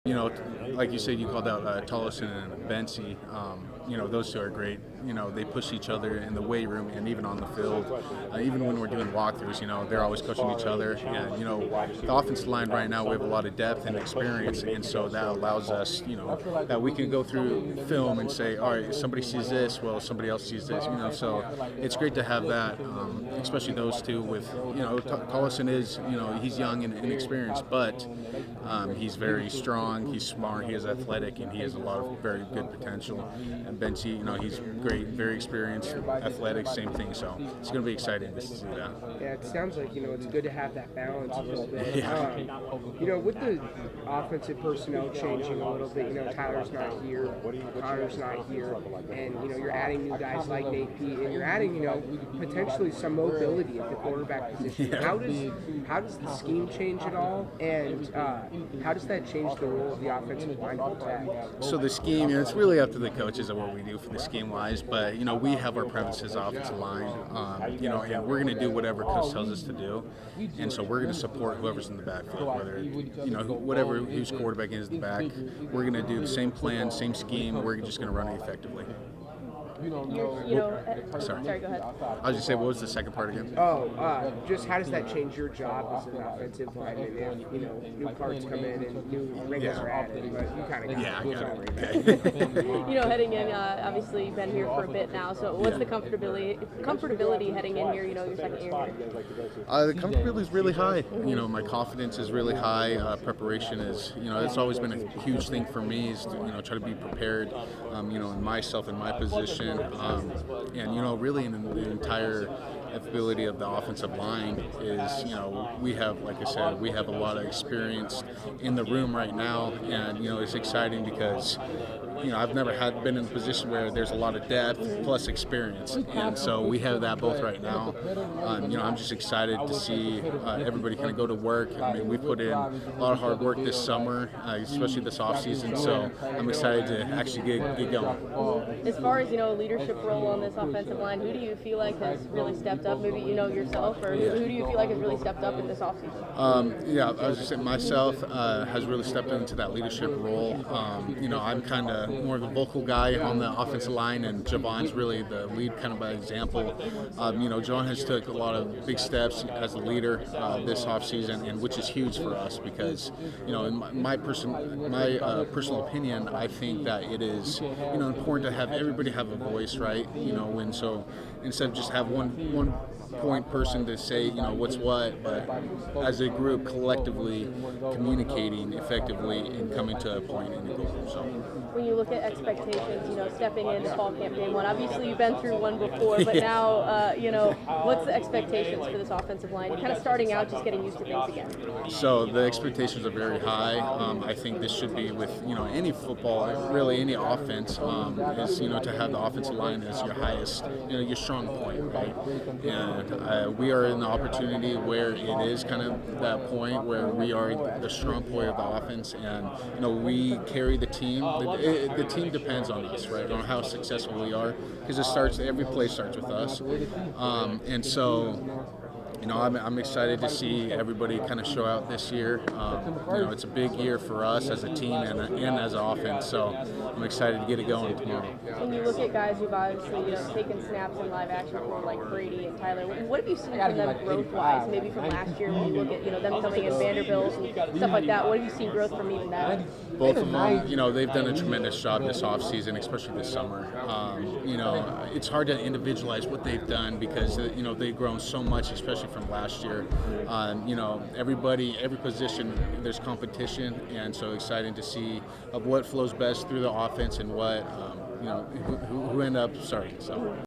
Like you said, you called out Tollison and Bensi. Those two are great. They push each other in the weight room and even on the field. Even when we're doing walkthroughs, they're always coaching each other. And, the offensive line right now, we have a lot of depth and experience. And so that allows us, that we can go through film and say, all right, somebody sees this, well, somebody else sees this, So it's great to have that, especially those two with, Tollison is, he's young and inexperienced, but he's very strong, he's smart, he is athletic, and he has a lot of very good potential. And Benji, he's great, very experienced, athletic, same thing. So it's going to be exciting to see that. Yeah, it sounds like it's good to have that balance a little bit. Yeah. With the offensive personnel changing a little bit, Tyler's not here, Connor's not here, and you're adding new guys like Nate P, and you're adding potentially some mobility at the quarterback position. Yeah. How does the scheme change at all, and how does that change the role of the offensive line attack? So the scheme, it's really up to the coaches of what we do for the scheme wise, but we have our preferences offensive line, and we're going to do whatever coach tells us to do, and so we're going to support whoever's in the backfield, whether whatever whose quarterback is in the back, we're going to do the same plan, same scheme. We're just going to run it effectively. Sorry, go ahead. I was just saying, what was the second part again? Just how does that change your job as an offensive lineman if new parts come in and new rings are added? But you kind of I got it. Heading in, obviously you've been here for a bit now. So what's the comfortability heading in here? Your second year here. The comfortability is really high. My confidence is really high. Preparation is, it's always been a huge thing for me. Is to, try to be prepared. In myself in my position. And really in the entire ability of the offensive line is, we have, like I said, we have a lot of experience in the room right now, and it's exciting because I've never been in a position where there's a lot of depth plus experience, and so we have that both right now. I'm just excited to see everybody kind of go to work. I mean, we put in a lot of hard work this summer, especially this off season, so I'm excited to actually get going. As far as a leadership role on this offensive line, who do you feel like has really stepped up? Maybe yourself, or who do you feel like has really stepped up in this offseason? I was just saying myself has really stepped into that leadership role. I'm kind of more of a vocal guy on the offensive line, and Javon's really the lead kind of by example. Javon has took a lot of big steps as a leader this offseason, and which is huge for us because, in my personal opinion, I think that it is, important to have everybody have a voice, right? And so instead of just have one point person to say, what's what, but as a group collectively communicating effectively and coming to a point in the goal. So when you look at expectations, stepping into fall camp game one, obviously you've been through one before, but now, what's the expectations for this offensive line? You're kind of starting out, just getting used to things again. So the expectations are very high. I think this should be with, any football, really any offense, is, to have the offensive line as your highest, your strong point, right? And we are in the opportunity where it is kind of that point where we are the strong point of the offense, and, we carry the team. The team depends on us, right, on how successful we are, because every play starts with us, and so. I'm excited to see everybody kind of show out this year. It's a big year for us as a team and as an offense, so I'm excited to get it going tomorrow. When you look at guys who've obviously taken snaps in live action before, like Brady and Tyler, what have you seen from them growth-wise, maybe from last year when you look at them coming in Vanderbilt and stuff like that? What have you seen growth from even that? Both of them, they've done a tremendous job this offseason, especially this summer. It's hard to individualize what they've done because, they've grown so much, especially from last year. Every position, there's competition, and so exciting to see of what flows best through the offense and what, who end up starting. So.